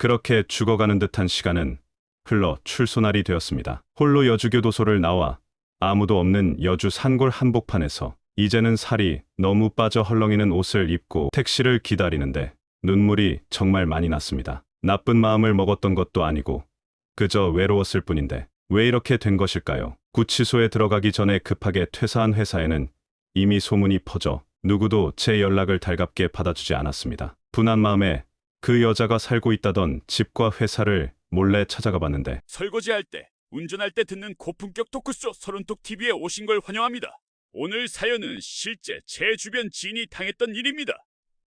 그렇게 죽어가는 듯한 시간은 흘러 출소날이 되었습니다. 홀로 여주교도소를 나와 아무도 없는 여주 산골 한복판에서 이제는 살이 너무 빠져 헐렁이는 옷을 입고 택시를 기다리는데 눈물이 정말 많이 났습니다. 나쁜 마음을 먹었던 것도 아니고 그저 외로웠을 뿐인데 왜 이렇게 된 것일까요? 구치소에 들어가기 전에 급하게 퇴사한 회사에는 이미 소문이 퍼져 누구도 제 연락을 달갑게 받아주지 않았습니다. 분한 마음에 그 여자가 살고 있다던 집과 회사를 몰래 찾아가 봤는데 설거지할 때, 운전할 때 듣는 고품격 토크쇼 서른톡 TV에 오신 걸 환영합니다. 오늘 사연은 실제 제 주변 지인이 당했던 일입니다.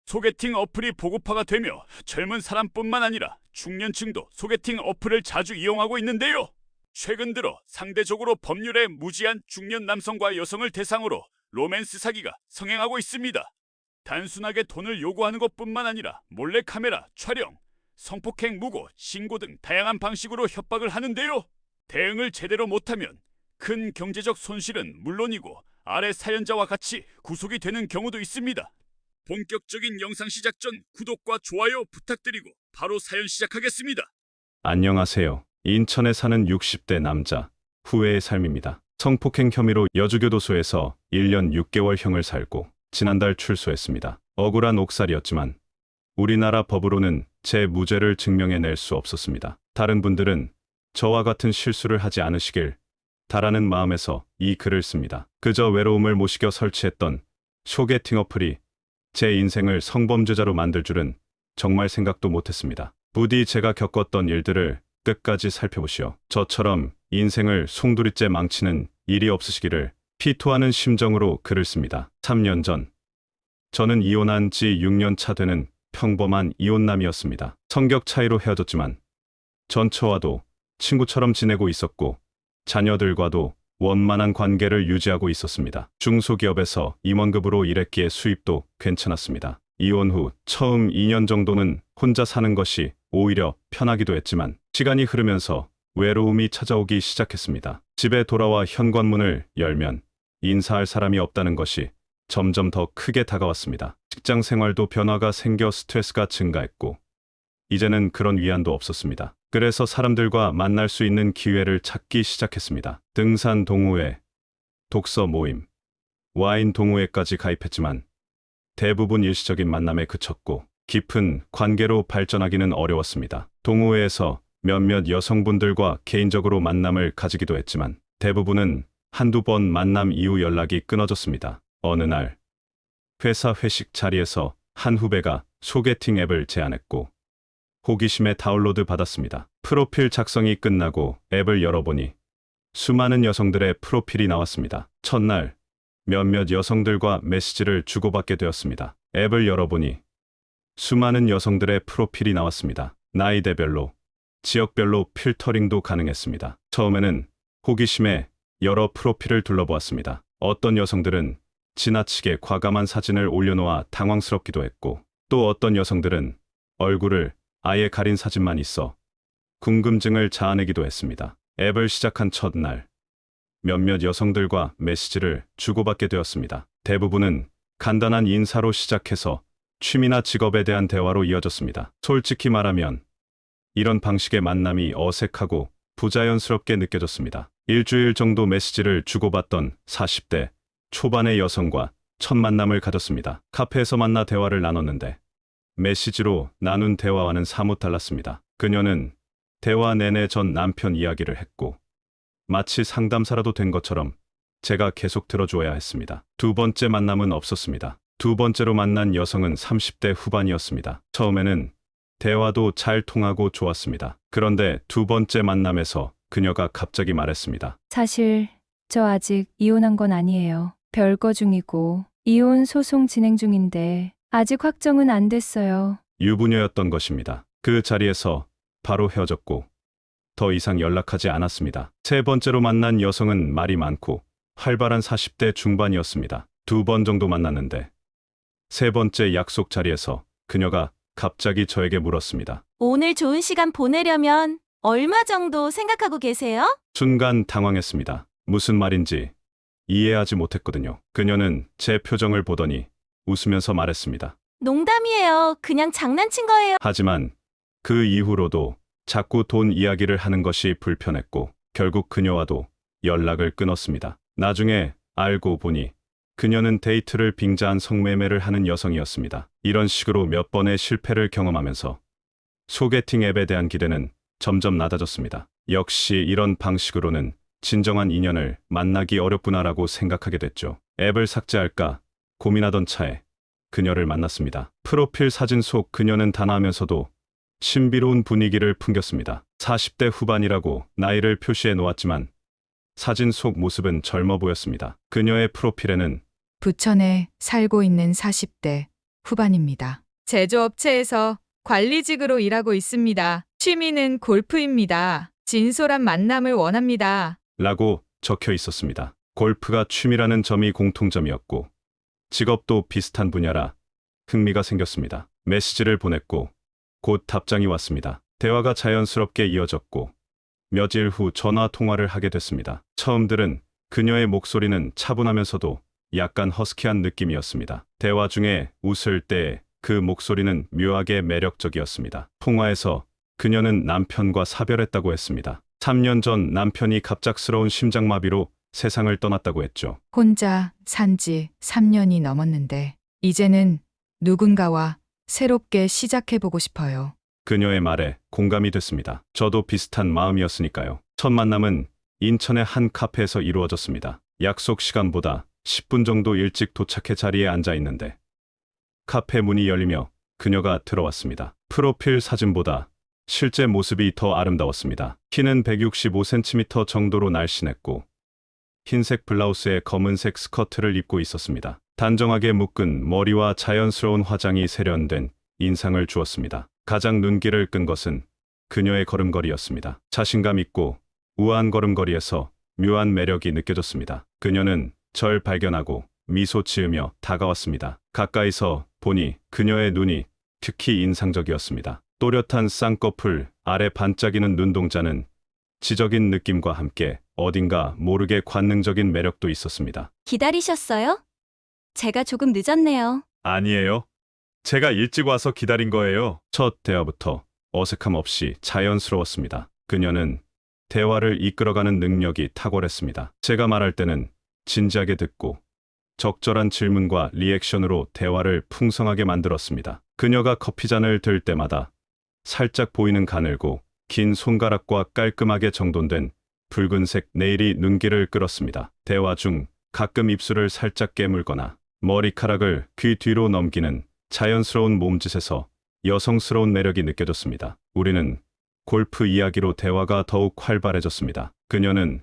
소개팅 어플이 보급화가 되며 젊은 사람뿐만 아니라 중년층도 소개팅 어플을 자주 이용하고 있는데요. 최근 들어 상대적으로 법률에 무지한 중년 남성과 여성을 대상으로 로맨스 사기가 성행하고 있습니다. 단순하게 돈을 요구하는 것뿐만 아니라 몰래카메라 촬영, 성폭행 무고, 신고 등 다양한 방식으로 협박을 하는데요. 대응을 제대로 못하면 큰 경제적 손실은 물론이고 아래 사연자와 같이 구속이 되는 경우도 있습니다. 본격적인 영상 시작 전 구독과 좋아요 부탁드리고 바로 사연 시작하겠습니다. 안녕하세요. 인천에 사는 60대 남자 후회의 삶입니다. 성폭행 혐의로 여주교도소에서 1년 6개월형을 살고 지난달 출소했습니다. 억울한 옥살이였지만 우리나라 법으로는 제 무죄를 증명해낼 수 없었습니다. 다른 분들은 저와 같은 실수를 하지 않으시길 바라는 마음에서 이 글을 씁니다. 그저 외로움을 모시겨 설치했던 소개팅 어플이 제 인생을 성범죄자로 만들 줄은 정말 생각도 못했습니다. 부디 제가 겪었던 일들을 끝까지 살펴보시어 저처럼 인생을 송두리째 망치는 일이 없으시기를 피토하는 심정으로 글을 씁니다. 3년 전 저는 이혼한 지 6년 차 되는 평범한 이혼남이었습니다. 성격 차이로 헤어졌지만 전처와도 친구처럼 지내고 있었고 자녀들과도 원만한 관계를 유지하고 있었습니다. 중소기업에서 임원급으로 일했기에 수입도 괜찮았습니다. 이혼 후 처음 2년 정도는 혼자 사는 것이 오히려 편하기도 했지만 시간이 흐르면서 외로움이 찾아오기 시작했습니다. 집에 돌아와 현관문을 열면 인사할 사람이 없다는 것이 점점 더 크게 다가왔습니다. 직장 생활도 변화가 생겨 스트레스가 증가했고 이제는 그런 위안도 없었습니다. 그래서 사람들과 만날 수 있는 기회를 찾기 시작했습니다. 등산 동호회, 독서 모임, 와인 동호회까지 가입했지만 대부분 일시적인 만남에 그쳤고 깊은 관계로 발전하기는 어려웠습니다. 동호회에서 몇몇 여성분들과 개인적으로 만남을 가지기도 했지만 대부분은 한두 번 만남 이후 연락이 끊어졌습니다. 어느 날 회사 회식 자리에서 한 후배가 소개팅 앱을 제안했고 호기심에 다운로드 받았습니다. 프로필 작성이 끝나고 앱을 열어보니 수많은 여성들의 프로필이 나왔습니다. 첫날 몇몇 여성들과 메시지를 주고받게 되었습니다. 앱을 열어보니 수많은 여성들의 프로필이 나왔습니다. 나이대별로, 지역별로 필터링도 가능했습니다. 처음에는 호기심에 여러 프로필을 둘러보았습니다. 어떤 여성들은 지나치게 과감한 사진을 올려놓아 당황스럽기도 했고 또 어떤 여성들은 얼굴을 아예 가린 사진만 있어 궁금증을 자아내기도 했습니다. 앱을 시작한 첫날 몇몇 여성들과 메시지를 주고받게 되었습니다. 대부분은 간단한 인사로 시작해서 취미나 직업에 대한 대화로 이어졌습니다. 솔직히 말하면 이런 방식의 만남이 어색하고 부자연스럽게 느껴졌습니다. 일주일 정도 메시지를 주고받던 40대 초반의 여성과 첫 만남을 가졌습니다. 카페에서 만나 대화를 나눴는데 메시지로 나눈 대화와는 사뭇 달랐습니다. 그녀는 대화 내내 전 남편 이야기를 했고 마치 상담사라도 된 것처럼 제가 계속 들어줘야 했습니다. 두 번째 만남은 없었습니다. 두 번째로 만난 여성은 30대 후반이었습니다. 처음에는 대화도 잘 통하고 좋았습니다. 그런데 두 번째 만남에서 그녀가 갑자기 말했습니다. 사실 저 아직 이혼한 건 아니에요. 별거 중이고 이혼 소송 진행 중인데 아직 확정은 안 됐어요. 유부녀였던 것입니다. 그 자리에서 바로 헤어졌고 더 이상 연락하지 않았습니다. 세 번째로 만난 여성은 말이 많고 활발한 40대 중반이었습니다. 두 번 정도 만났는데 세 번째 약속 자리에서 그녀가 갑자기 저에게 물었습니다. 오늘 좋은 시간 보내려면 얼마 정도 생각하고 계세요? 순간 당황했습니다. 무슨 말인지 이해하지 못했거든요. 그녀는 제 표정을 보더니 웃으면서 말했습니다. 농담이에요. 그냥 장난친 거예요. 하지만 그 이후로도 자꾸 돈 이야기를 하는 것이 불편했고 결국 그녀와도 연락을 끊었습니다. 나중에 알고 보니 그녀는 데이트를 빙자한 성매매를 하는 여성이었습니다. 이런 식으로 몇 번의 실패를 경험하면서 소개팅 앱에 대한 기대는 점점 낮아졌습니다. 역시 이런 방식으로는 진정한 인연을 만나기 어렵구나라고 생각하게 됐죠. 앱을 삭제할까 고민하던 차에 그녀를 만났습니다. 프로필 사진 속 그녀는 단아하면서도 신비로운 분위기를 풍겼습니다. 40대 후반이라고 나이를 표시해 놓았지만 사진 속 모습은 젊어 보였습니다. 그녀의 프로필에는 부천에 살고 있는 40대 후반입니다. 제조업체에서 관리직으로 일하고 있습니다. 취미는 골프입니다. 진솔한 만남을 원합니다. 라고 적혀 있었습니다. 골프가 취미라는 점이 공통점이었고 직업도 비슷한 분야라 흥미가 생겼습니다. 메시지를 보냈고 곧 답장이 왔습니다. 대화가 자연스럽게 이어졌고 며칠 후 전화 통화를 하게 됐습니다. 처음 들은 그녀의 목소리는 차분하면서도 약간 허스키한 느낌이었습니다. 대화 중에 웃을 때 그 목소리는 묘하게 매력적이었습니다. 통화에서 그녀는 남편과 사별했다고 했습니다. 3년 전 남편이 갑작스러운 심장마비로 세상을 떠났다고 했죠. 혼자 산 지 3년이 넘었는데 이제는 누군가와 새롭게 시작해보고 싶어요. 그녀의 말에 공감이 됐습니다. 저도 비슷한 마음이었으니까요. 첫 만남은 인천의 한 카페에서 이루어졌습니다. 약속 시간보다 10분 정도 일찍 도착해 자리에 앉아 있는데 카페 문이 열리며 그녀가 들어왔습니다. 프로필 사진보다 실제 모습이 더 아름다웠습니다. 키는 165cm 정도로 날씬했고 흰색 블라우스에 검은색 스커트를 입고 있었습니다. 단정하게 묶은 머리와 자연스러운 화장이 세련된 인상을 주었습니다. 가장 눈길을 끈 것은 그녀의 걸음걸이였습니다. 자신감 있고 우아한 걸음걸이에서 묘한 매력이 느껴졌습니다. 그녀는 절 발견하고 미소 지으며 다가왔습니다. 가까이서 보니 그녀의 눈이 특히 인상적이었습니다. 또렷한 쌍꺼풀 아래 반짝이는 눈동자는 지적인 느낌과 함께 어딘가 모르게 관능적인 매력도 있었습니다. 기다리셨어요? 제가 조금 늦었네요. 아니에요. 제가 일찍 와서 기다린 거예요. 첫 대화부터 어색함 없이 자연스러웠습니다. 그녀는 대화를 이끌어가는 능력이 탁월했습니다. 제가 말할 때는 진지하게 듣고 적절한 질문과 리액션으로 대화를 풍성하게 만들었습니다. 그녀가 커피잔을 들 때마다 살짝 보이는 가늘고 긴 손가락과 깔끔하게 정돈된 붉은색 네일이 눈길을 끌었습니다. 대화 중 가끔 입술을 살짝 깨물거나 머리카락을 귀 뒤로 넘기는 자연스러운 몸짓에서 여성스러운 매력이 느껴졌습니다. 우리는 골프 이야기로 대화가 더욱 활발해졌습니다. 그녀는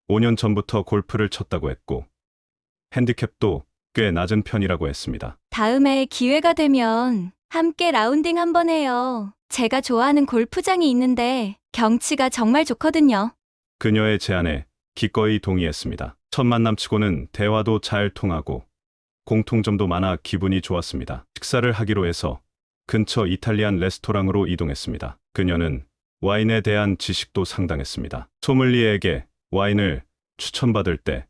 5년 전부터 골프를 쳤다고 했고 핸디캡도 꽤 낮은 편이라고 했습니다. 다음에 기회가 되면 함께 라운딩 한번 해요. 제가 좋아하는 골프장이 있는데 경치가 정말 좋거든요. 그녀의 제안에 기꺼이 동의했습니다. 첫 만남치고는 대화도 잘 통하고 공통점도 많아 기분이 좋았습니다. 식사를 하기로 해서 근처 이탈리안 레스토랑으로 이동했습니다. 그녀는 와인에 대한 지식도 상당했습니다. 소믈리에에게 와인을 추천받을 때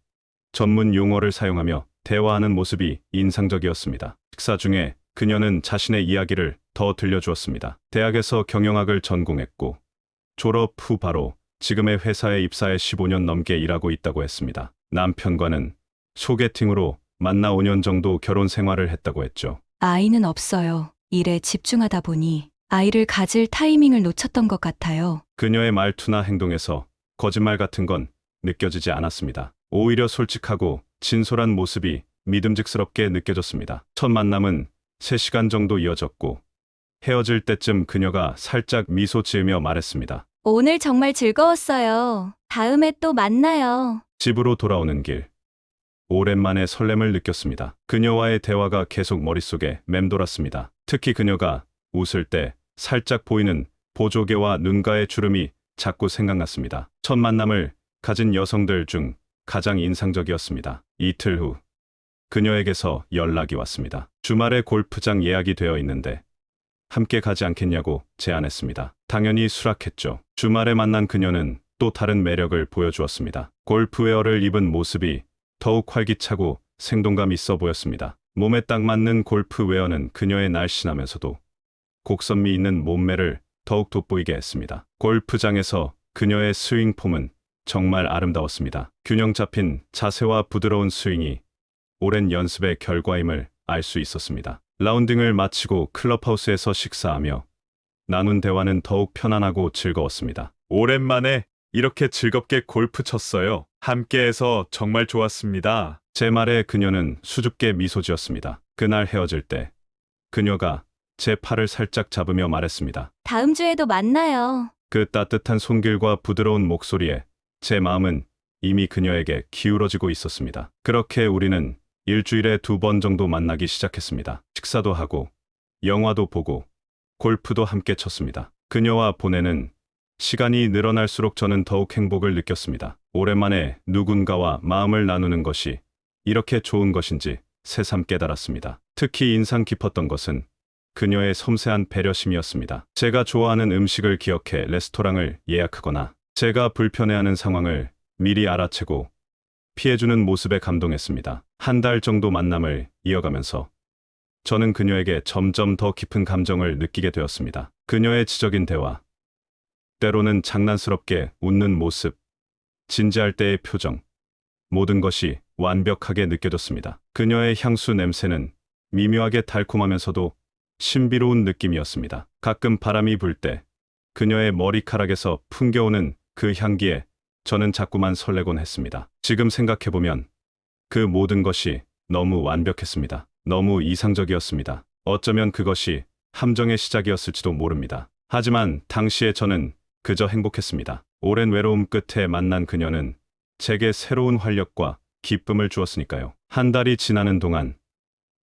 전문 용어를 사용하며 대화하는 모습이 인상적이었습니다. 식사 중에 그녀는 자신의 이야기를 더 들려주었습니다. 대학에서 경영학을 전공했고 졸업 후 바로 지금의 회사에 입사해 15년 넘게 일하고 있다고 했습니다. 남편과는 소개팅으로 만나 5년 정도 결혼 생활을 했다고 했죠. 아이는 없어요. 일에 집중하다 보니 아이를 가질 타이밍을 놓쳤던 것 같아요. 그녀의 말투나 행동에서 거짓말 같은 건 느껴지지 않았습니다. 오히려 솔직하고 진솔한 모습이 믿음직스럽게 느껴졌습니다. 첫 만남은 3시간 정도 이어졌고 헤어질 때쯤 그녀가 살짝 미소 지으며 말했습니다. 오늘 정말 즐거웠어요. 다음에 또 만나요. 집으로 돌아오는 길. 오랜만에 설렘을 느꼈습니다. 그녀와의 대화가 계속 머릿속에 맴돌았습니다. 특히 그녀가 웃을 때 살짝 보이는 보조개와 눈가의 주름이 자꾸 생각났습니다. 첫 만남을 가진 여성들 중 가장 인상적이었습니다. 이틀 후 그녀에게서 연락이 왔습니다. 주말에 골프장 예약이 되어 있는데 함께 가지 않겠냐고 제안했습니다. 당연히 수락했죠. 주말에 만난 그녀는 또 다른 매력을 보여주었습니다. 골프웨어를 입은 모습이 더욱 활기차고 생동감 있어 보였습니다. 몸에 딱 맞는 골프웨어는 그녀의 날씬하면서도 곡선미 있는 몸매를 더욱 돋보이게 했습니다. 골프장에서 그녀의 스윙 폼은 정말 아름다웠습니다. 균형 잡힌 자세와 부드러운 스윙이 오랜 연습의 결과임을 알 수 있었습니다. 라운딩을 마치고 클럽하우스에서 식사하며 나눈 대화는 더욱 편안하고 즐거웠습니다. 오랜만에 이렇게 즐겁게 골프 쳤어요. 함께해서 정말 좋았습니다. 제 말에 그녀는 수줍게 미소 지었습니다. 그날 헤어질 때 그녀가 제 팔을 살짝 잡으며 말했습니다. 다음 주에도 만나요. 그 따뜻한 손길과 부드러운 목소리에 제 마음은 이미 그녀에게 기울어지고 있었습니다. 그렇게 우리는 일주일에 2번 정도 만나기 시작했습니다. 식사도 하고 영화도 보고 골프도 함께 쳤습니다. 그녀와 보내는 시간이 늘어날수록 저는 더욱 행복을 느꼈습니다. 오랜만에 누군가와 마음을 나누는 것이 이렇게 좋은 것인지 새삼 깨달았습니다. 특히 인상 깊었던 것은 그녀의 섬세한 배려심이었습니다. 제가 좋아하는 음식을 기억해 레스토랑을 예약하거나 제가 불편해하는 상황을 미리 알아채고 피해주는 모습에 감동했습니다. 한 달 정도 만남을 이어가면서 저는 그녀에게 점점 더 깊은 감정을 느끼게 되었습니다. 그녀의 지적인 대화, 때로는 장난스럽게 웃는 모습, 진지할 때의 표정, 모든 것이 완벽하게 느껴졌습니다. 그녀의 향수 냄새는 미묘하게 달콤하면서도 신비로운 느낌이었습니다. 가끔 바람이 불 때 그녀의 머리카락에서 풍겨오는 그 향기에 저는 자꾸만 설레곤 했습니다. 지금 생각해보면 그 모든 것이 너무 완벽했습니다. 너무 이상적이었습니다. 어쩌면 그것이 함정의 시작이었을지도 모릅니다. 하지만 당시에 저는 그저 행복했습니다. 오랜 외로움 끝에 만난 그녀는 제게 새로운 활력과 기쁨을 주었으니까요. 한 달이 지나는 동안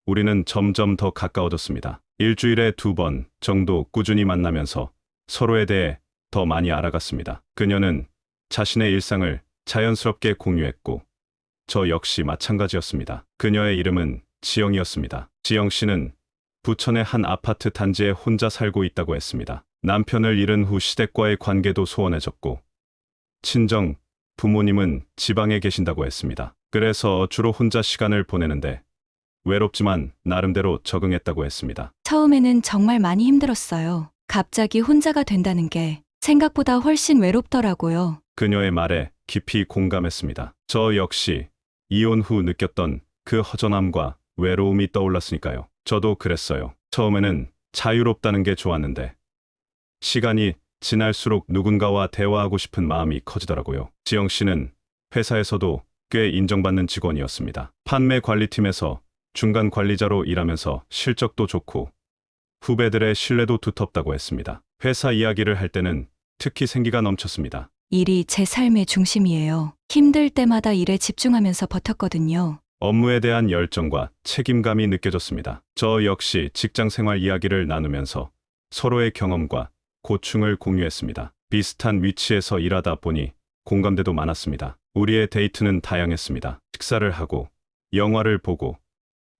우리는 점점 더 가까워졌습니다. 일주일에 2번 정도 꾸준히 만나면서 서로에 대해 더 많이 알아갔습니다. 그녀는 자신의 일상을 자연스럽게 공유했고 저 역시 마찬가지였습니다. 그녀의 이름은 지영이었습니다. 지영 씨는 부천의 한 아파트 단지에 혼자 살고 있다고 했습니다. 남편을 잃은 후 시댁과의 관계도 소원해졌고 친정 부모님은 지방에 계신다고 했습니다. 그래서 주로 혼자 시간을 보내는데 외롭지만 나름대로 적응했다고 했습니다. 처음에는 정말 많이 힘들었어요. 갑자기 혼자가 된다는 게 생각보다 훨씬 외롭더라고요. 그녀의 말에 깊이 공감했습니다. 저 역시 이혼 후 느꼈던 그 허전함과 외로움이 떠올랐으니까요. 저도 그랬어요. 처음에는 자유롭다는 게 좋았는데 시간이 지날수록 누군가와 대화하고 싶은 마음이 커지더라고요. 지영 씨는 회사에서도 꽤 인정받는 직원이었습니다. 판매 관리팀에서 중간 관리자로 일하면서 실적도 좋고 후배들의 신뢰도 두텁다고 했습니다. 회사 이야기를 할 때는 특히 생기가 넘쳤습니다. 일이 제 삶의 중심이에요. 힘들 때마다 일에 집중하면서 버텼거든요. 업무에 대한 열정과 책임감이 느껴졌습니다. 저 역시 직장 생활 이야기를 나누면서 서로의 경험과 고충을 공유했습니다. 비슷한 위치에서 일하다 보니 공감대도 많았습니다. 우리의 데이트는 다양했습니다. 식사를 하고 영화를 보고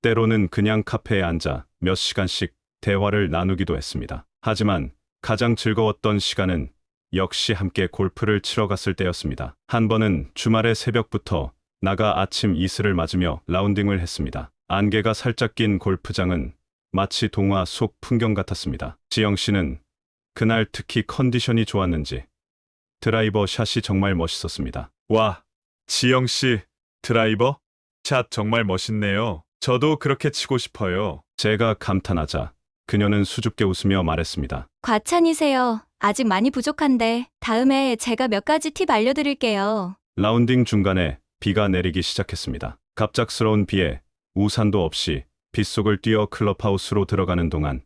때로는 그냥 카페에 앉아 몇 시간씩 대화를 나누기도 했습니다. 하지만 가장 즐거웠던 시간은 역시 함께 골프를 치러 갔을 때였습니다. 한 번은 주말에 새벽부터 나가 아침 이슬을 맞으며 라운딩을 했습니다. 안개가 살짝 낀 골프장은 마치 동화 속 풍경 같았습니다. 지영 씨는 그날 특히 컨디션이 좋았는지 드라이버 샷이 정말 멋있었습니다. 와, 지영 씨, 드라이버 샷 정말 멋있네요. 저도 그렇게 치고 싶어요. 제가 감탄하자 그녀는 수줍게 웃으며 말했습니다. 과찬이세요. 아직 많이 부족한데 다음에 제가 몇 가지 팁 알려드릴게요. 라운딩 중간에 비가 내리기 시작했습니다. 갑작스러운 비에 우산도 없이 빗속을 뛰어 클럽하우스로 들어가는 동안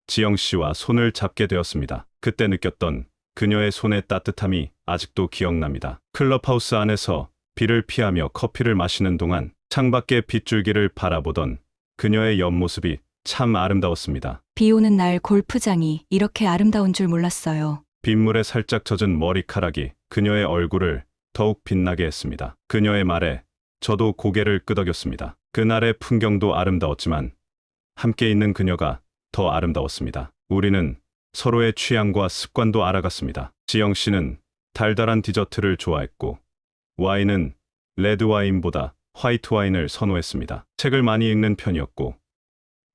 지영 씨와 손을 잡게 되었습니다. 그때 느꼈던 그녀의 손의 따뜻함이 아직도 기억납니다. 클럽하우스 안에서 비를 피하며 커피를 마시는 동안 창밖의 빗줄기를 바라보던 그녀의 옆모습이 참 아름다웠습니다. 비 오는 날 골프장이 이렇게 아름다운 줄 몰랐어요. 빗물에 살짝 젖은 머리카락이 그녀의 얼굴을 더욱 빛나게 했습니다. 그녀의 말에 저도 고개를 끄덕였습니다. 그날의 풍경도 아름다웠지만 함께 있는 그녀가 더 아름다웠습니다. 우리는 서로의 취향과 습관도 알아갔습니다. 지영 씨는 달달한 디저트를 좋아했고 와인은 레드 와인보다 화이트 와인을 선호했습니다. 책을 많이 읽는 편이었고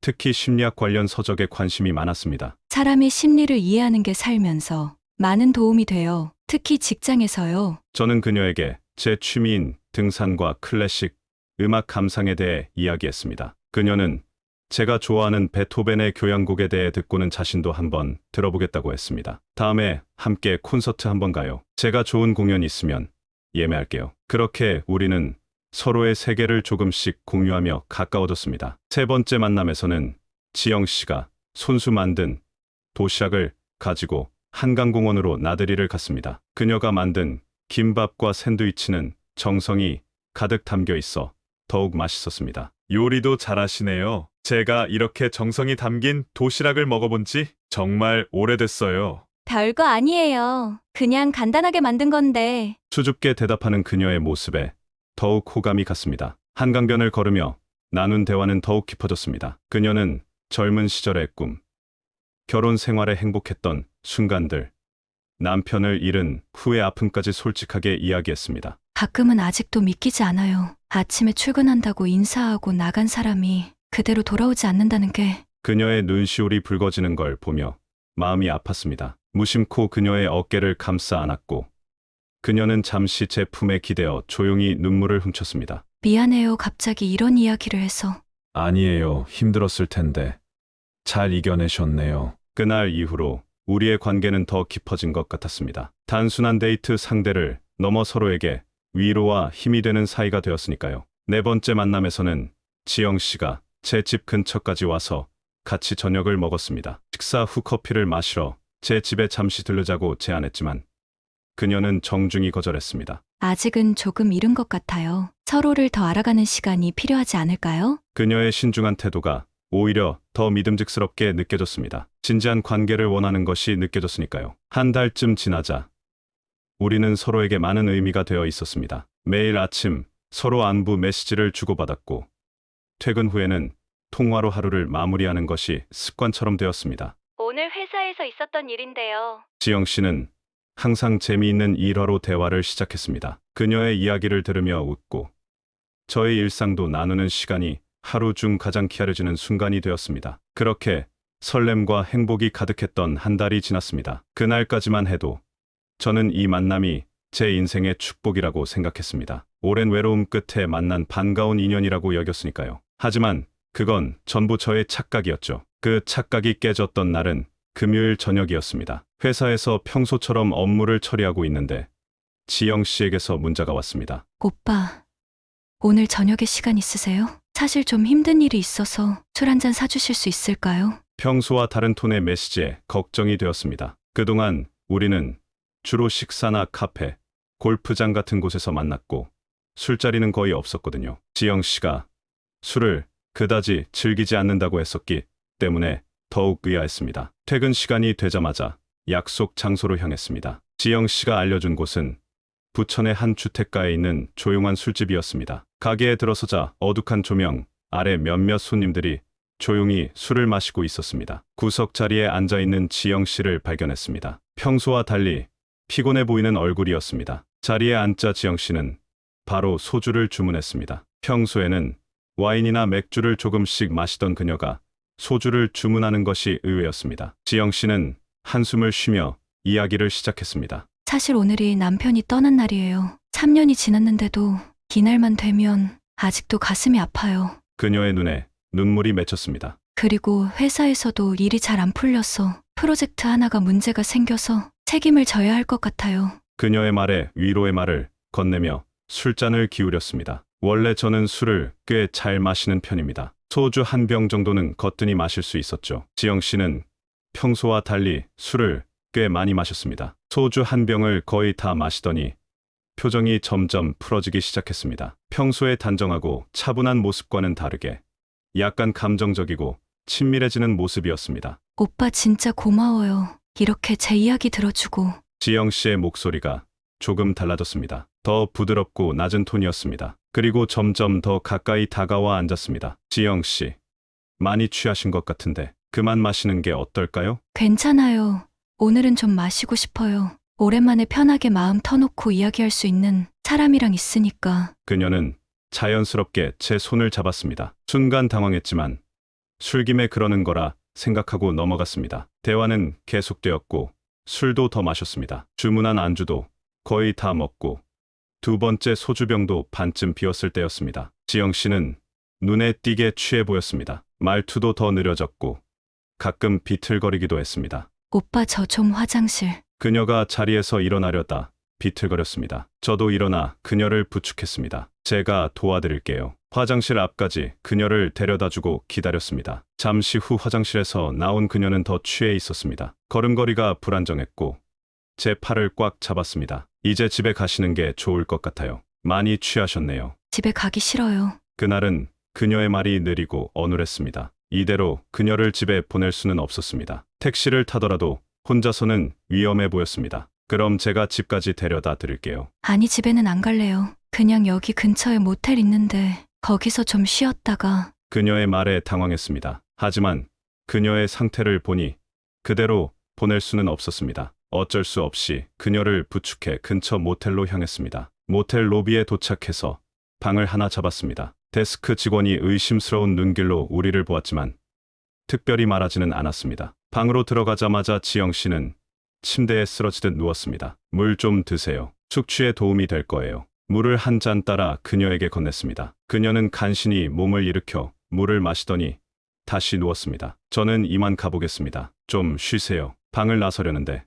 특히 심리학 관련 서적에 관심이 많았습니다. 사람의 심리를 이해하는 게 살면서 많은 도움이 돼요. 특히 직장에서요. 저는 그녀에게 제 취미인 등산과 클래식 음악 감상에 대해 이야기했습니다. 그녀는 제가 좋아하는 베토벤의 교향곡에 대해 듣고는 자신도 한번 들어보겠다고 했습니다. 다음에 함께 콘서트 한번 가요. 제가 좋은 공연이 있으면 예매할게요. 그렇게 우리는 서로의 세계를 조금씩 공유하며 가까워졌습니다. 세 번째 만남에서는 지영 씨가 손수 만든 도시락을 가지고 한강공원으로 나들이를 갔습니다. 그녀가 만든 김밥과 샌드위치는 정성이 가득 담겨 있어 더욱 맛있었습니다. 요리도 잘하시네요. 제가 이렇게 정성이 담긴 도시락을 먹어본 지 정말 오래됐어요. 별거 아니에요. 그냥 간단하게 만든 건데. 수줍게 대답하는 그녀의 모습에 더욱 호감이 갔습니다. 한강변을 걸으며 나눈 대화는 더욱 깊어졌습니다. 그녀는 젊은 시절의 꿈, 결혼 생활에 행복했던 순간들, 남편을 잃은 후의 아픔까지 솔직하게 이야기했습니다. 가끔은 아직도 믿기지 않아요. 아침에 출근한다고 인사하고 나간 사람이 그대로 돌아오지 않는다는 게. 그녀의 눈시울이 붉어지는 걸 보며 마음이 아팠습니다. 무심코 그녀의 어깨를 감싸 안았고 그녀는 잠시 제 품에 기대어 조용히 눈물을 훔쳤습니다. 미안해요. 갑자기 이런 이야기를 해서. 아니에요. 힘들었을 텐데. 잘 이겨내셨네요. 그날 이후로 우리의 관계는 더 깊어진 것 같았습니다. 단순한 데이트 상대를 넘어 서로에게 위로와 힘이 되는 사이가 되었으니까요. 네 번째 만남에서는 지영 씨가 제 집 근처까지 와서 같이 저녁을 먹었습니다. 식사 후 커피를 마시러 제 집에 잠시 들르자고 제안했지만 그녀는 정중히 거절했습니다. 아직은 조금 이른 것 같아요. 서로를 더 알아가는 시간이 필요하지 않을까요? 그녀의 신중한 태도가 오히려 더 믿음직스럽게 느껴졌습니다. 진지한 관계를 원하는 것이 느껴졌으니까요. 한 달쯤 지나자 우리는 서로에게 많은 의미가 되어 있었습니다. 매일 아침 서로 안부 메시지를 주고받았고 퇴근 후에는 통화로 하루를 마무리하는 것이 습관처럼 되었습니다. 오늘 회사에서 있었던 일인데요. 지영 씨는 항상 재미있는 일화로 대화를 시작했습니다. 그녀의 이야기를 들으며 웃고 저의 일상도 나누는 시간이 하루 중 가장 기다려지는 순간이 되었습니다. 그렇게 설렘과 행복이 가득했던 한 달이 지났습니다. 그날까지만 해도 저는 이 만남이 제 인생의 축복이라고 생각했습니다. 오랜 외로움 끝에 만난 반가운 인연이라고 여겼으니까요. 하지만 그건 전부 저의 착각이었죠. 그 착각이 깨졌던 날은 금요일 저녁이었습니다. 회사에서 평소처럼 업무를 처리하고 있는데 지영 씨에게서 문자가 왔습니다. 오빠, 오늘 저녁에 시간 있으세요? 사실 좀 힘든 일이 있어서 술 한잔 사주실 수 있을까요? 평소와 다른 톤의 메시지에 걱정이 되었습니다. 그동안 우리는 주로 식사나 카페, 골프장 같은 곳에서 만났고 술자리는 거의 없었거든요. 지영 씨가 술을 그다지 즐기지 않는다고 했었기 때문에 더욱 의아했습니다. 퇴근 시간이 되자마자 약속 장소로 향했습니다. 지영 씨가 알려준 곳은 부천의 한 주택가에 있는 조용한 술집이었습니다. 가게에 들어서자 어둑한 조명 아래 몇몇 손님들이 조용히 술을 마시고 있었습니다. 구석 자리에 앉아있는 지영 씨를 발견했습니다. 평소와 달리 피곤해 보이는 얼굴이었습니다. 자리에 앉자 지영 씨는 바로 소주를 주문했습니다. 평소에는 와인이나 맥주를 조금씩 마시던 그녀가 소주를 주문하는 것이 의외였습니다. 지영 씨는 한숨을 쉬며 이야기를 시작했습니다. 사실 오늘이 남편이 떠난 날이에요. 3년이 지났는데도 이날만 되면 아직도 가슴이 아파요. 그녀의 눈에 눈물이 맺혔습니다. 그리고 회사에서도 일이 잘 안 풀려서 프로젝트 하나가 문제가 생겨서 책임을 져야 할 것 같아요. 그녀의 말에 위로의 말을 건네며 술잔을 기울였습니다. 원래 저는 술을 꽤 잘 마시는 편입니다. 소주 한 병 정도는 거뜬히 마실 수 있었죠. 지영 씨는 평소와 달리 술을 꽤 많이 마셨습니다. 소주 한 병을 거의 다 마시더니 표정이 점점 풀어지기 시작했습니다. 평소에 단정하고 차분한 모습과는 다르게 약간 감정적이고 친밀해지는 모습이었습니다. 오빠 진짜 고마워요. 이렇게 제 이야기 들어주고. 지영 씨의 목소리가 조금 달라졌습니다. 더 부드럽고 낮은 톤이었습니다. 그리고 점점 더 가까이 다가와 앉았습니다. 지영 씨, 많이 취하신 것 같은데 그만 마시는 게 어떨까요? 괜찮아요. 오늘은 좀 마시고 싶어요. 오랜만에 편하게 마음 터놓고 이야기할 수 있는 사람이랑 있으니까. 그녀는 자연스럽게 제 손을 잡았습니다. 순간 당황했지만 술김에 그러는 거라 생각하고 넘어갔습니다. 대화는 계속되었고 술도 더 마셨습니다. 주문한 안주도 거의 다 먹고 두 번째 소주병도 반쯤 비었을 때였습니다. 지영 씨는 눈에 띄게 취해 보였습니다. 말투도 더 느려졌고 가끔 비틀거리기도 했습니다. 오빠 저 좀 화장실. 그녀가 자리에서 일어나려다 비틀거렸습니다. 저도 일어나 그녀를 부축했습니다. 제가 도와드릴게요. 화장실 앞까지 그녀를 데려다주고 기다렸습니다. 잠시 후 화장실에서 나온 그녀는 더 취해 있었습니다. 걸음걸이가 불안정했고 제 팔을 꽉 잡았습니다. 이제 집에 가시는 게 좋을 것 같아요. 많이 취하셨네요. 집에 가기 싫어요. 그날은 그녀의 말이 느리고 어눌했습니다. 이대로 그녀를 집에 보낼 수는 없었습니다. 택시를 타더라도 혼자서는 위험해 보였습니다. 그럼 제가 집까지 데려다 드릴게요. 아니, 집에는 안 갈래요. 그냥 여기 근처에 모텔 있는데 거기서 좀 쉬었다가. 그녀의 말에 당황했습니다. 하지만 그녀의 상태를 보니 그대로 보낼 수는 없었습니다. 어쩔 수 없이 그녀를 부축해 근처 모텔로 향했습니다. 모텔 로비에 도착해서 방을 하나 잡았습니다. 데스크 직원이 의심스러운 눈길로 우리를 보았지만 특별히 말하지는 않았습니다. 방으로 들어가자마자 지영 씨는 침대에 쓰러지듯 누웠습니다. 물 좀 드세요. 숙취에 도움이 될 거예요. 물을 한 잔 따라 그녀에게 건넸습니다. 그녀는 간신히 몸을 일으켜 물을 마시더니 다시 누웠습니다. 저는 이만 가보겠습니다. 좀 쉬세요. 방을 나서려는데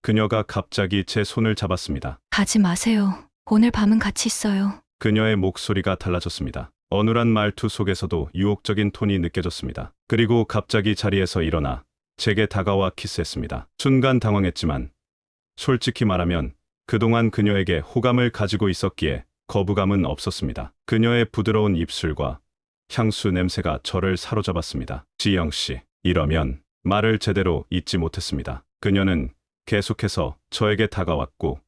그녀가 갑자기 제 손을 잡았습니다. 가지 마세요. 오늘 밤은 같이 있어요. 그녀의 목소리가 달라졌습니다. 어눌한 말투 속에서도 유혹적인 톤이 느껴졌습니다. 그리고 갑자기 자리에서 일어나 제게 다가와 키스했습니다. 순간 당황했지만 솔직히 말하면 그동안 그녀에게 호감을 가지고 있었기에 거부감은 없었습니다. 그녀의 부드러운 입술과 향수 냄새가 저를 사로잡았습니다. 지영 씨, 이러면 말을 제대로 잇지 못했습니다. 그녀는 계속해서 저에게 다가왔고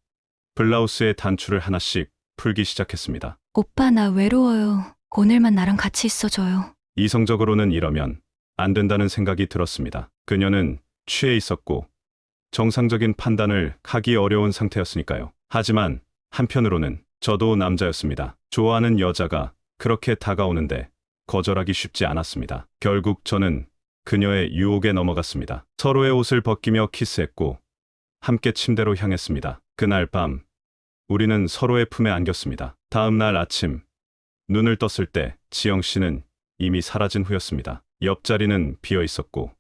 블라우스의 단추를 하나씩 풀기 시작했습니다. 오빠 나 외로워요. 오늘만 나랑 같이 있어줘요. 이성적으로는 이러면 안 된다는 생각이 들었습니다. 그녀는 취해 있었고 정상적인 판단을 하기 어려운 상태였으니까요. 하지만 한편으로는 저도 남자였습니다. 좋아하는 여자가 그렇게 다가오는데 거절하기 쉽지 않았습니다. 결국 저는 그녀의 유혹에 넘어갔습니다. 서로의 옷을 벗기며 키스했고 함께 침대로 향했습니다. 그날 밤 우리는 서로의 품에 안겼습니다. 다음 날 아침 눈을 떴을 때 지영 씨는 이미 사라진 후였습니다. 옆자리는 비어 있었고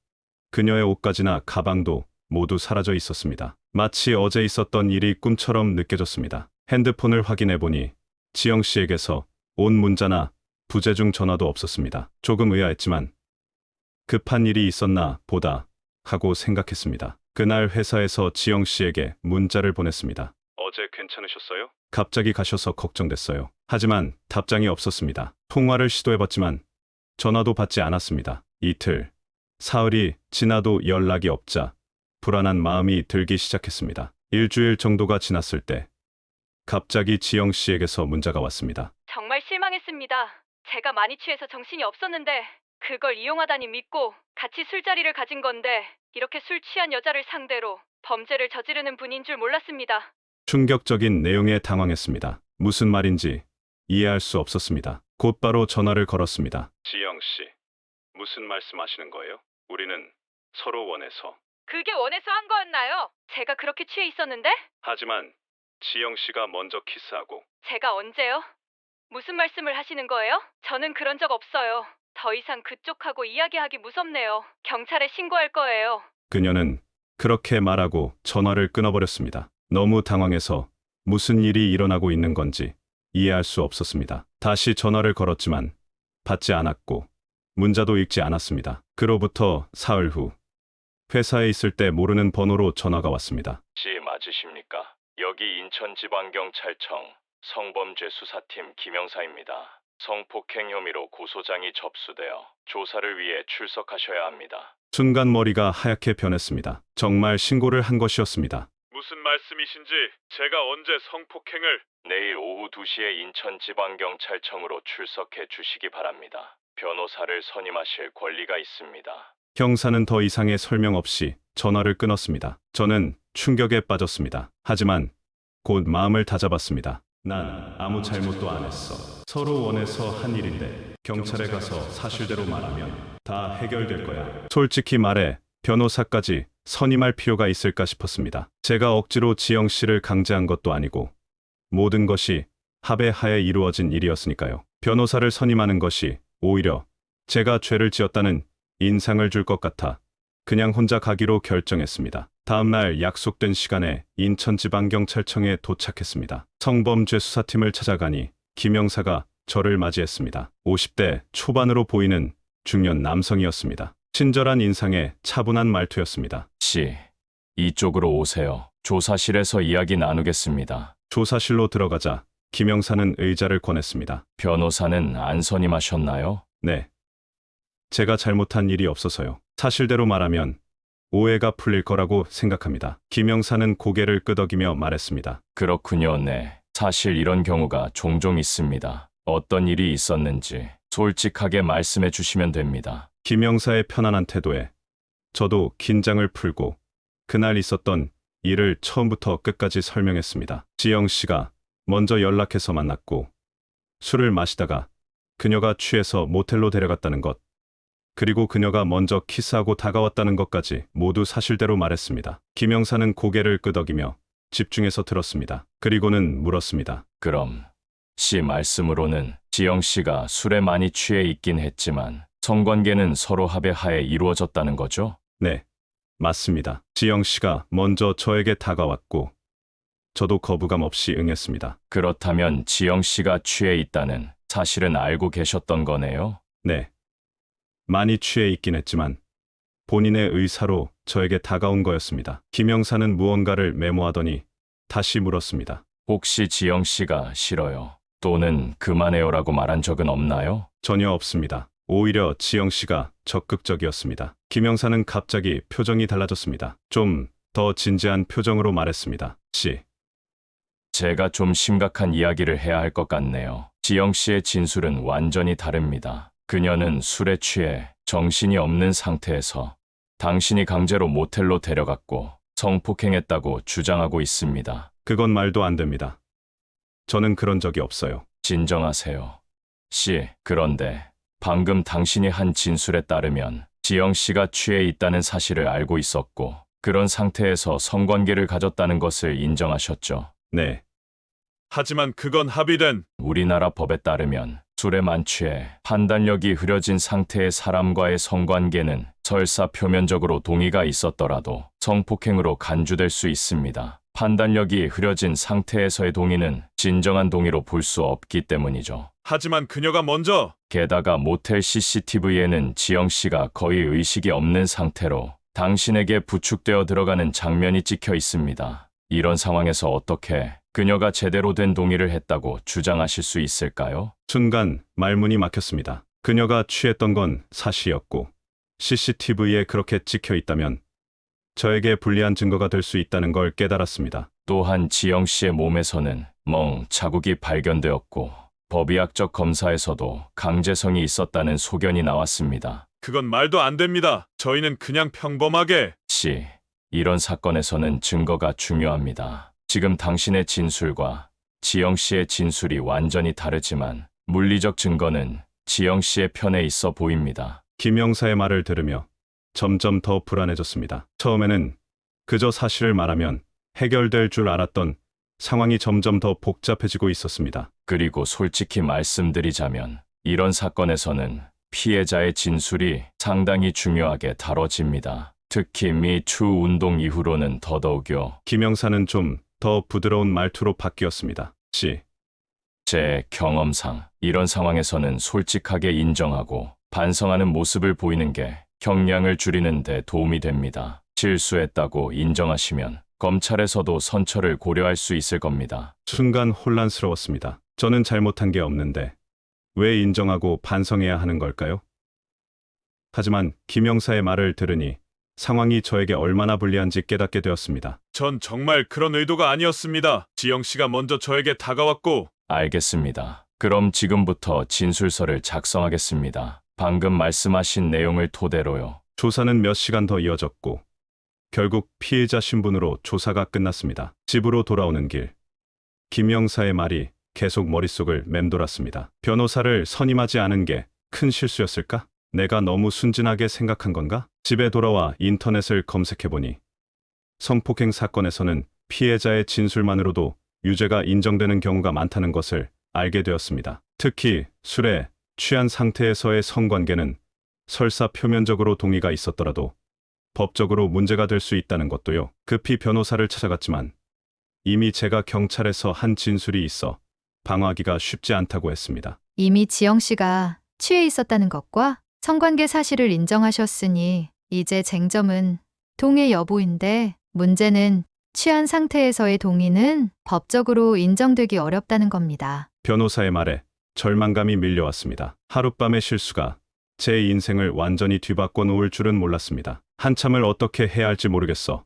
그녀의 옷가지나 가방도 모두 사라져 있었습니다. 마치 어제 있었던 일이 꿈처럼 느껴졌습니다. 핸드폰을 확인해 보니 지영 씨에게서 온 문자나 부재중 전화도 없었습니다. 조금 의아했지만 급한 일이 있었나 보다 하고 생각했습니다. 그날 회사에서 지영 씨에게 문자를 보냈습니다. 어제 괜찮으셨어요? 갑자기 가셔서 걱정됐어요. 하지만 답장이 없었습니다. 통화를 시도해봤지만 전화도 받지 않았습니다. 이틀, 사흘이 지나도 연락이 없자 불안한 마음이 들기 시작했습니다. 일주일 정도가 지났을 때 갑자기 지영 씨에게서 문자가 왔습니다. 정말 실망했습니다. 제가 많이 취해서 정신이 없었는데 그걸 이용하다니 믿고 같이 술자리를 가진 건데 이렇게 술 취한 여자를 상대로 범죄를 저지르는 분인 줄 몰랐습니다. 충격적인 내용에 당황했습니다. 무슨 말인지 이해할 수 없었습니다. 곧바로 전화를 걸었습니다. 지영 씨, 무슨 말씀하시는 거예요? 우리는 서로 원해서. 그게 원해서 한 거였나요? 제가 그렇게 취해 있었는데? 하지만 지영 씨가 먼저 키스하고. 제가 언제요? 무슨 말씀을 하시는 거예요? 저는 그런 적 없어요. 더 이상 그쪽하고 이야기하기 무섭네요. 경찰에 신고할 거예요. 그녀는 그렇게 말하고 전화를 끊어버렸습니다. 너무 당황해서 무슨 일이 일어나고 있는 건지 이해할 수 없었습니다. 다시 전화를 걸었지만 받지 않았고 문자도 읽지 않았습니다. 그로부터 사흘 후 회사에 있을 때 모르는 번호로 전화가 왔습니다. 씨 맞으십니까? 여기 인천지방경찰청 성범죄 수사팀 김영사입니다. 성폭행 혐의로 고소장이 접수되어 조사를 위해 출석하셔야 합니다. 순간 머리가 하얗게 변했습니다. 정말 신고를 한 것이었습니다. 무슨 말씀이신지 제가 언제 성폭행을... 내일 오후 2시에 인천지방경찰청으로 출석해 주시기 바랍니다. 변호사를 선임하실 권리가 있습니다. 형사는 더 이상의 설명 없이 전화를 끊었습니다. 저는 충격에 빠졌습니다. 하지만 곧 마음을 다잡았습니다. 난 아무 잘못도 안 했어. 서로 원해서 한 일인데 경찰에 가서 사실대로 말하면 다 해결될 거야. 솔직히 말해 변호사까지 선임할 필요가 있을까 싶었습니다. 제가 억지로 지영 씨를 강제한 것도 아니고 모든 것이 합의하에 이루어진 일이었으니까요. 변호사를 선임하는 것이 오히려 제가 죄를 지었다는 인상을 줄 것 같아 그냥 혼자 가기로 결정했습니다. 다음 날 약속된 시간에 인천지방경찰청에 도착했습니다. 성범죄 수사팀을 찾아가니 김 형사가 저를 맞이했습니다. 50대 초반으로 보이는 중년 남성이었습니다. 친절한 인상에 차분한 말투였습니다. 씨, 이쪽으로 오세요. 조사실에서 이야기 나누겠습니다. 조사실로 들어가자 김 형사는 의자를 권했습니다. 변호사는 안 선임하셨나요? 네. 제가 잘못한 일이 없어서요. 사실대로 말하면 오해가 풀릴 거라고 생각합니다. 김 형사는 고개를 끄덕이며 말했습니다. 그렇군요. 네. 사실 이런 경우가 종종 있습니다. 어떤 일이 있었는지 솔직하게 말씀해 주시면 됩니다. 김 형사의 편안한 태도에 저도 긴장을 풀고 그날 있었던 일을 처음부터 끝까지 설명했습니다. 지영 씨가 먼저 연락해서 만났고 술을 마시다가 그녀가 취해서 모텔로 데려갔다는 것, 그리고 그녀가 먼저 키스하고 다가왔다는 것까지 모두 사실대로 말했습니다. 김 형사는 고개를 끄덕이며 집중해서 들었습니다. 그리고는 물었습니다. 그럼 씨 말씀으로는 지영 씨가 술에 많이 취해 있긴 했지만 성관계는 서로 합의하에 이루어졌다는 거죠? 네, 맞습니다. 지영 씨가 먼저 저에게 다가왔고 저도 거부감 없이 응했습니다. 그렇다면 지영 씨가 취해 있다는 사실은 알고 계셨던 거네요? 네, 많이 취해 있긴 했지만 본인의 의사로 저에게 다가온 거였습니다. 김 형사는 무언가를 메모하더니 다시 물었습니다. 혹시 지영 씨가 싫어요 또는 그만해요라고 말한 적은 없나요? 전혀 없습니다. 오히려 지영 씨가 적극적이었습니다. 김 형사는 갑자기 표정이 달라졌습니다. 좀 더 진지한 표정으로 말했습니다. 씨, 제가 좀 심각한 이야기를 해야 할 것 같네요. 지영 씨의 진술은 완전히 다릅니다. 그녀는 술에 취해 정신이 없는 상태에서 당신이 강제로 모텔로 데려갔고 성폭행했다고 주장하고 있습니다. 그건 말도 안 됩니다. 저는 그런 적이 없어요. 진정하세요. 씨, 그런데 방금 당신이 한 진술에 따르면 지영 씨가 취해 있다는 사실을 알고 있었고 그런 상태에서 성관계를 가졌다는 것을 인정하셨죠. 네, 하지만 그건 합의된 우리나라 법에 따르면 술에 만취해 판단력이 흐려진 상태의 사람과의 성관계는 설사 표면적으로 동의가 있었더라도 성폭행으로 간주될 수 있습니다. 판단력이 흐려진 상태에서의 동의는 진정한 동의로 볼 수 없기 때문이죠. 하지만 그녀가 먼저 게다가 모텔 CCTV에는 지영 씨가 거의 의식이 없는 상태로 당신에게 부축되어 들어가는 장면이 찍혀 있습니다. 이런 상황에서 어떻게 그녀가 제대로 된 동의를 했다고 주장하실 수 있을까요? 순간 말문이 막혔습니다. 그녀가 취했던 건 사실이었고 CCTV에 그렇게 찍혀 있다면 저에게 불리한 증거가 될 수 있다는 걸 깨달았습니다. 또한 지영 씨의 몸에서는 자국이 발견되었고 법의학적 검사에서도 강제성이 있었다는 소견이 나왔습니다. 그건 말도 안 됩니다. 저희는 그냥 평범하게 씨, 이런 사건에서는 증거가 중요합니다. 지금 당신의 진술과 지영 씨의 진술이 완전히 다르지만 물리적 증거는 지영 씨의 편에 있어 보입니다. 김 형사의 말을 들으며 점점 더 불안해졌습니다. 처음에는 그저 사실을 말하면 해결될 줄 알았던 상황이 점점 더 복잡해지고 있었습니다. 그리고 솔직히 말씀드리자면 이런 사건에서는 피해자의 진술이 상당히 중요하게 다뤄집니다. 특히 미투 운동 이후로는 더더욱요. 김 형사는 좀 더 부드러운 말투로 바뀌었습니다. 씨, 제 경험상 이런 상황에서는 솔직하게 인정하고 반성하는 모습을 보이는 게 형량을 줄이는 데 도움이 됩니다. 실수했다고 인정하시면 검찰에서도 선처를 고려할 수 있을 겁니다. 순간 혼란스러웠습니다. 저는 잘못한 게 없는데 왜 인정하고 반성해야 하는 걸까요? 하지만 김 형사의 말을 들으니 상황이 저에게 얼마나 불리한지 깨닫게 되었습니다. 전 정말 그런 의도가 아니었습니다. 지영 씨가 먼저 저에게 다가왔고 알겠습니다. 그럼 지금부터 진술서를 작성하겠습니다. 방금 말씀하신 내용을 토대로요. 조사는 몇 시간 더 이어졌고 결국 피해자 신분으로 조사가 끝났습니다. 집으로 돌아오는 길, 김 형사의 말이 계속 머릿속을 맴돌았습니다. 변호사를 선임하지 않은 게 큰 실수였을까? 내가 너무 순진하게 생각한 건가? 집에 돌아와 인터넷을 검색해보니 성폭행 사건에서는 피해자의 진술만으로도 유죄가 인정되는 경우가 많다는 것을 알게 되었습니다. 특히 술에 취한 상태에서의 성관계는 설사 표면적으로 동의가 있었더라도 법적으로 문제가 될 수 있다는 것도요. 급히 변호사를 찾아갔지만 이미 제가 경찰에서 한 진술이 있어 방어하기가 쉽지 않다고 했습니다. 이미 지영 씨가 취해 있었다는 것과 성관계 사실을 인정하셨으니 이제 쟁점은 동의 여부인데 문제는 취한 상태에서의 동의는 법적으로 인정되기 어렵다는 겁니다. 변호사의 말에 절망감이 밀려왔습니다. 하룻밤의 실수가 제 인생을 완전히 뒤바꿔 놓을 줄은 몰랐습니다. 한참을 어떻게 해야 할지 모르겠어.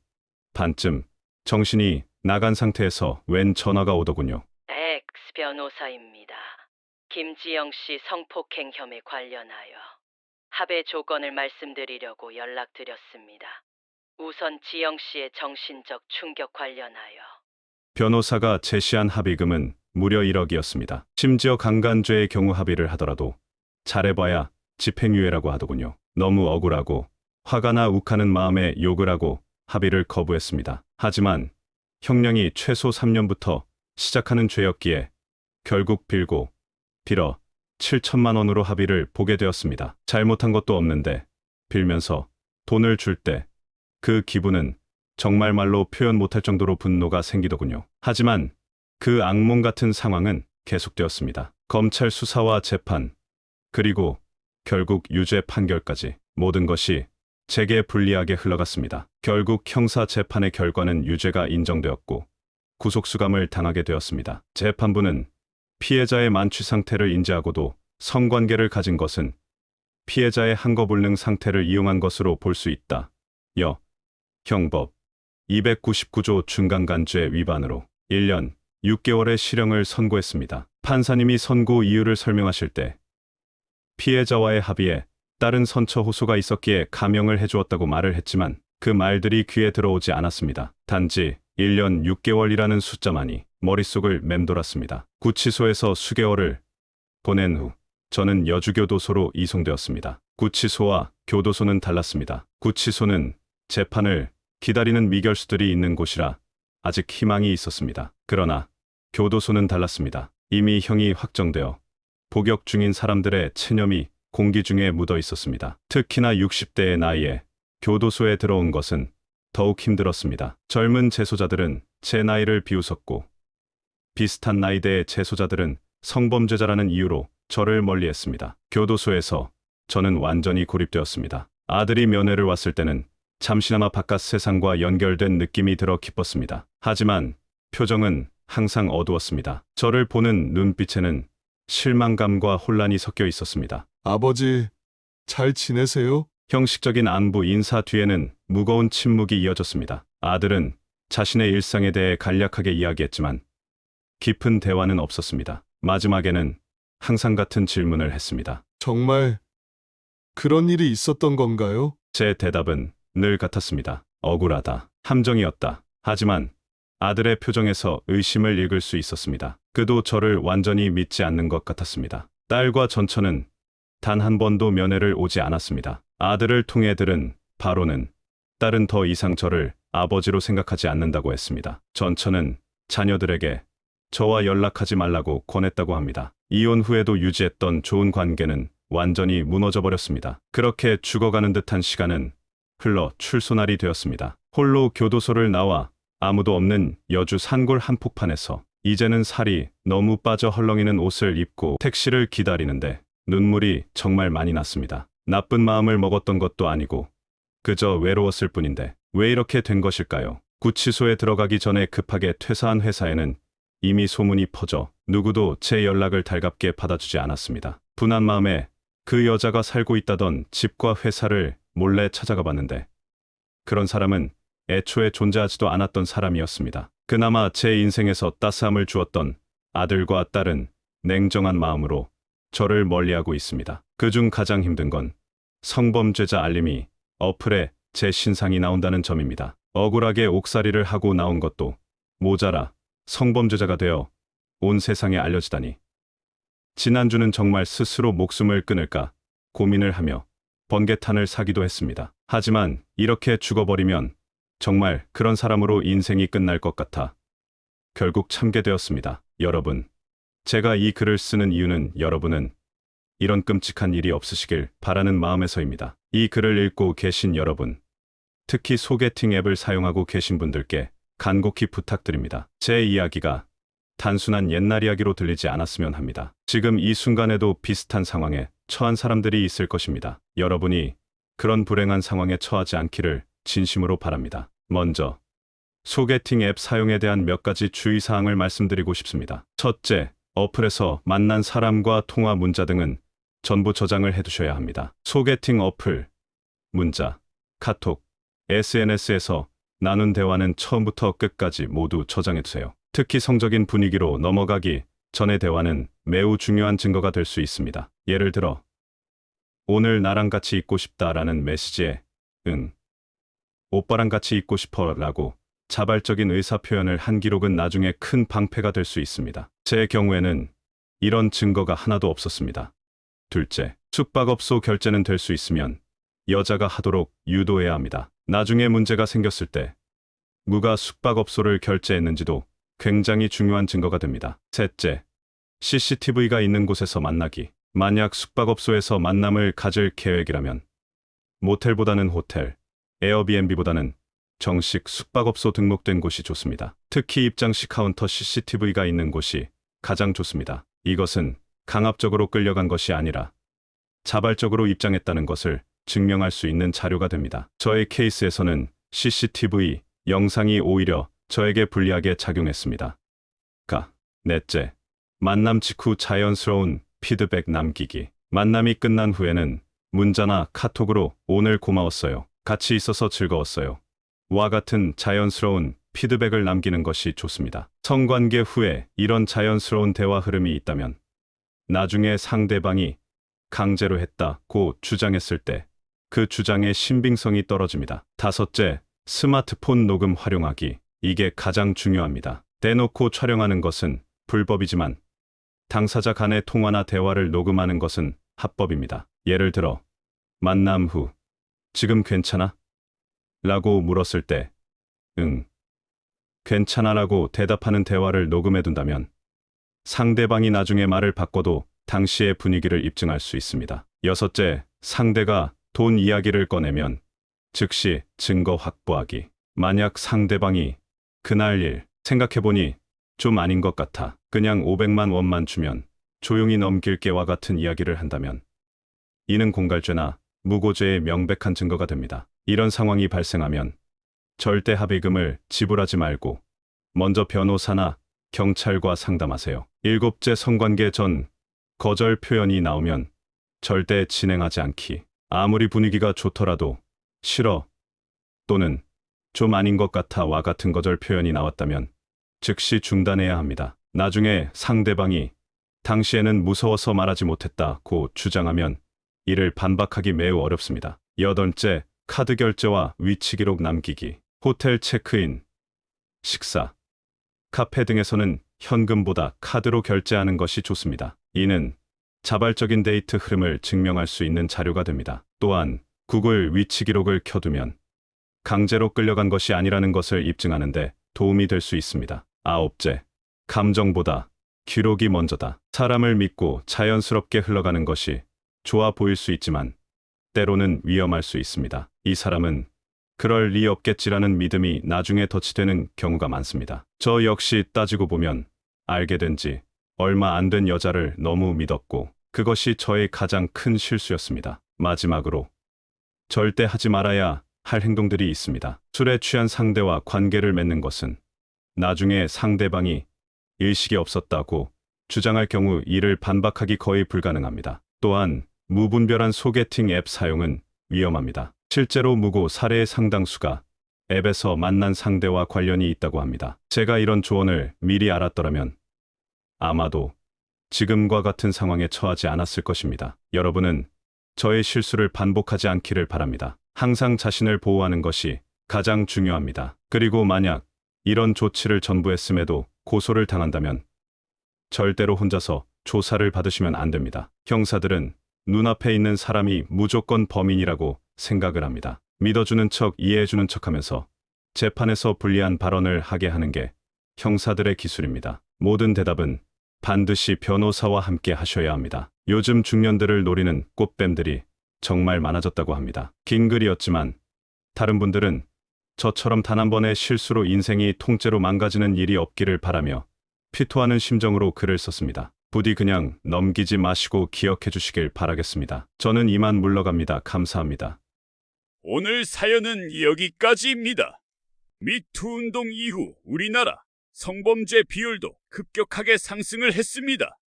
반쯤 정신이 나간 상태에서 웬 전화가 오더군요. 엑스 변호사입니다. 김지영 씨 성폭행 혐의 관련하여 합의 조건을 말씀드리려고 연락드렸습니다. 우선 지영 씨의 정신적 충격 관련하여 변호사가 제시한 합의금은 무려 1억이었습니다. 심지어 강간죄의 경우 합의를 하더라도 잘해봐야 집행유예라고 하더군요. 너무 억울하고 화가 나 욱하는 마음에 욕을 하고 합의를 거부했습니다. 하지만 형량이 최소 3년부터 시작하는 죄였기에 결국 빌고 빌어 7천만 원으로 합의를 보게 되었습니다. 잘못한 것도 없는데 빌면서 돈을 줄 때 그 기분은 정말 말로 표현 못할 정도로 분노가 생기더군요. 하지만 그 악몽 같은 상황은 계속되었습니다. 검찰 수사와 재판, 그리고 결국 유죄 판결까지 모든 것이 제게 불리하게 흘러갔습니다. 결국 형사 재판의 결과는 유죄가 인정되었고 구속수감을 당하게 되었습니다. 재판부는 피해자의 만취 상태를 인지하고도 성관계를 가진 것은 피해자의 한거불능 상태를 이용한 것으로 볼 수 있다. 형법 299조 중간간죄 위반으로 1년 6개월의 실형을 선고했습니다. 판사님이 선고 이유를 설명하실 때 피해자와의 합의에 따른 선처 호소가 있었기에 감형을 해주었다고 말을 했지만 그 말들이 귀에 들어오지 않았습니다. 단지 1년 6개월이라는 숫자만이 머릿속을 맴돌았습니다. 구치소에서 수개월을 보낸 후 저는 여주교도소로 이송되었습니다. 구치소와 교도소는 달랐습니다. 구치소는 재판을 기다리는 미결수들이 있는 곳이라 아직 희망이 있었습니다. 그러나 교도소는 달랐습니다. 이미 형이 확정되어 복역 중인 사람들의 체념이 공기 중에 묻어 있었습니다. 특히나 60대의 나이에 교도소에 들어온 것은 더욱 힘들었습니다. 젊은 재소자들은 제 나이를 비웃었고 비슷한 나이대의 재소자들은 성범죄자라는 이유로 저를 멀리했습니다. 교도소에서 저는 완전히 고립되었습니다. 아들이 면회를 왔을 때는 잠시나마 바깥 세상과 연결된 느낌이 들어 기뻤습니다. 하지만 표정은 항상 어두웠습니다. 저를 보는 눈빛에는 실망감과 혼란이 섞여 있었습니다. 아버지, 잘 지내세요? 형식적인 안부 인사 뒤에는 무거운 침묵이 이어졌습니다. 아들은 자신의 일상에 대해 간략하게 이야기했지만 깊은 대화는 없었습니다. 마지막에는 항상 같은 질문을 했습니다. 정말 그런 일이 있었던 건가요? 제 대답은 늘 같았습니다. 억울하다. 함정이었다. 하지만 아들의 표정에서 의심을 읽을 수 있었습니다. 그도 저를 완전히 믿지 않는 것 같았습니다. 딸과 전처는 단 한 번도 면회를 오지 않았습니다. 아들을 통해 들은 바로는 딸은 더 이상 저를 아버지로 생각하지 않는다고 했습니다. 전처는 자녀들에게 저와 연락하지 말라고 권했다고 합니다. 이혼 후에도 유지했던 좋은 관계는 완전히 무너져 버렸습니다. 그렇게 죽어가는 듯한 시간은 흘러 출소날이 되었습니다. 홀로 교도소를 나와 아무도 없는 여주 산골 한복판에서 이제는 살이 너무 빠져 헐렁이는 옷을 입고 택시를 기다리는데 눈물이 정말 많이 났습니다. 나쁜 마음을 먹었던 것도 아니고 그저 외로웠을 뿐인데 왜 이렇게 된 것일까요? 구치소에 들어가기 전에 급하게 퇴사한 회사에는 이미 소문이 퍼져 누구도 제 연락을 달갑게 받아주지 않았습니다. 분한 마음에 그 여자가 살고 있다던 집과 회사를 몰래 찾아가 봤는데 그런 사람은 애초에 존재하지도 않았던 사람이었습니다. 그나마 제 인생에서 따스함을 주었던 아들과 딸은 냉정한 마음으로 저를 멀리하고 있습니다. 그중 가장 힘든 건 성범죄자 알림이 어플에 제 신상이 나온다는 점입니다. 억울하게 옥살이를 하고 나온 것도 모자라 성범죄자가 되어 온 세상에 알려지다니. 지난주는 정말 스스로 목숨을 끊을까 고민을 하며 번개탄을 사기도 했습니다. 하지만 이렇게 죽어버리면 정말 그런 사람으로 인생이 끝날 것 같아 결국 참게 되었습니다. 여러분, 제가 이 글을 쓰는 이유는 여러분은 이런 끔찍한 일이 없으시길 바라는 마음에서입니다. 이 글을 읽고 계신 여러분, 특히 소개팅 앱을 사용하고 계신 분들께 간곡히 부탁드립니다. 제 이야기가 단순한 옛날 이야기로 들리지 않았으면 합니다. 지금 이 순간에도 비슷한 상황에 처한 사람들이 있을 것입니다. 여러분이 그런 불행한 상황에 처하지 않기를 진심으로 바랍니다. 먼저 소개팅 앱 사용에 대한 몇 가지 주의사항을 말씀드리고 싶습니다. 첫째, 어플에서 만난 사람과 통화 문자 등은 전부 저장을 해두셔야 합니다. 소개팅 어플, 문자, 카톡, SNS에서 나눈 대화는 처음부터 끝까지 모두 저장해두세요. 특히 성적인 분위기로 넘어가기 전의 대화는 매우 중요한 증거가 될 수 있습니다. 예를 들어, 오늘 나랑 같이 있고 싶다라는 메시지에 응, 오빠랑 같이 있고 싶어 라고 자발적인 의사표현을 한 기록은 나중에 큰 방패가 될 수 있습니다. 제 경우에는 이런 증거가 하나도 없었습니다. 둘째, 숙박업소 결제는 될 수 있으면 여자가 하도록 유도해야 합니다. 나중에 문제가 생겼을 때 누가 숙박업소를 결제했는지도 굉장히 중요한 증거가 됩니다. 셋째, CCTV가 있는 곳에서 만나기. 만약 숙박업소에서 만남을 가질 계획이라면 모텔보다는 호텔, 에어비앤비보다는 정식 숙박업소 등록된 곳이 좋습니다. 특히 입장식 카운터 CCTV가 있는 곳이 가장 좋습니다. 이것은 강압적으로 끌려간 것이 아니라 자발적으로 입장했다는 것을 증명할 수 있는 자료가 됩니다. 저의 케이스에서는 CCTV 영상이 오히려 저에게 불리하게 작용했습니다. 넷째, 만남 직후 자연스러운 피드백 남기기. 만남이 끝난 후에는 문자나 카톡으로 오늘 고마웠어요. 같이 있어서 즐거웠어요. 와 같은 자연스러운 피드백을 남기는 것이 좋습니다. 성관계 후에 이런 자연스러운 대화 흐름이 있다면 나중에 상대방이 강제로 했다고 주장했을 때 그 주장의 신빙성이 떨어집니다. 다섯째, 스마트폰 녹음 활용하기. 이게 가장 중요합니다. 대놓고 촬영하는 것은 불법이지만 당사자 간의 통화나 대화를 녹음하는 것은 합법입니다. 예를 들어, 만남 후 지금 괜찮아? 라고 물었을 때 응, 괜찮아 라고 대답하는 대화를 녹음해둔다면 상대방이 나중에 말을 바꿔도 당시의 분위기를 입증할 수 있습니다. 여섯째, 상대가 돈 이야기를 꺼내면 즉시 증거 확보하기. 만약 상대방이 그날 일 생각해보니 좀 아닌 것 같아. 그냥 500만 원만 주면 조용히 넘길게와 같은 이야기를 한다면 이는 공갈죄나 무고죄의 명백한 증거가 됩니다. 이런 상황이 발생하면 절대 합의금을 지불하지 말고 먼저 변호사나 경찰과 상담하세요. 일곱째, 성관계 전 거절 표현이 나오면 절대 진행하지 않기. 아무리 분위기가 좋더라도 싫어 또는 좀 아닌 것 같아와 같은 거절 표현이 나왔다면 즉시 중단해야 합니다. 나중에 상대방이 당시에는 무서워서 말하지 못했다고 주장하면 이를 반박하기 매우 어렵습니다. 여덟째, 카드 결제와 위치 기록 남기기. 호텔 체크인, 식사, 카페 등에서는 현금보다 카드로 결제하는 것이 좋습니다. 이는 자발적인 데이트 흐름을 증명할 수 있는 자료가 됩니다. 또한 구글 위치 기록을 켜두면 강제로 끌려간 것이 아니라는 것을 입증하는 데 도움이 될 수 있습니다. 아홉째, 감정보다 기록이 먼저다. 사람을 믿고 자연스럽게 흘러가는 것이 좋아 보일 수 있지만 때로는 위험할 수 있습니다. 이 사람은 그럴 리 없겠지라는 믿음이 나중에 덫이되는 경우가 많습니다. 저 역시 따지고 보면 알게 된 지 얼마 안 된 여자를 너무 믿었고 그것이 저의 가장 큰 실수였습니다. 마지막으로 절대 하지 말아야 할 행동들이 있습니다. 술에 취한 상대와 관계를 맺는 것은 나중에 상대방이 의식이 없었다고 주장할 경우 이를 반박하기 거의 불가능합니다. 또한 무분별한 소개팅 앱 사용은 위험합니다. 실제로 무고 사례의 상당수가 앱에서 만난 상대와 관련이 있다고 합니다. 제가 이런 조언을 미리 알았더라면 아마도 지금과 같은 상황에 처하지 않았을 것입니다. 여러분은 저의 실수를 반복하지 않기를 바랍니다. 항상 자신을 보호하는 것이 가장 중요합니다. 그리고 만약 이런 조치를 전부했음에도 고소를 당한다면 절대로 혼자서 조사를 받으시면 안 됩니다. 형사들은 눈앞에 있는 사람이 무조건 범인이라고 생각을 합니다. 믿어주는 척, 이해해주는 척하면서 재판에서 불리한 발언을 하게 하는 게 형사들의 기술입니다. 모든 대답은 반드시 변호사와 함께 하셔야 합니다. 요즘 중년들을 노리는 꽃뱀들이 정말 많아졌다고 합니다. 긴 글이었지만 다른 분들은 저처럼 단 한 번의 실수로 인생이 통째로 망가지는 일이 없기를 바라며 피토하는 심정으로 글을 썼습니다. 부디 그냥 넘기지 마시고 기억해 주시길 바라겠습니다. 저는 이만 물러갑니다. 감사합니다. 오늘 사연은 여기까지입니다. 미투 운동 이후 우리나라 성범죄 비율도 급격하게 상승을 했습니다.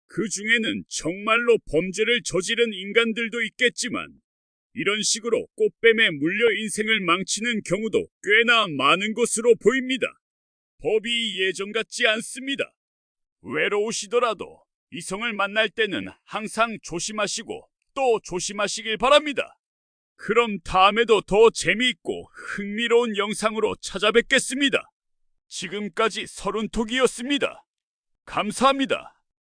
그 중에는 정말로 범죄를 저지른 인간들도 있겠지만 이런 식으로 꽃뱀에 물려 인생을 망치는 경우도 꽤나 많은 것으로 보입니다. 법이 예전 같지 않습니다. 외로우시더라도 이성을 만날 때는 항상 조심하시고 또 조심하시길 바랍니다. 그럼 다음에도 더 재미있고 흥미로운 영상으로 찾아뵙겠습니다. 지금까지 서른톡이었습니다. 감사합니다.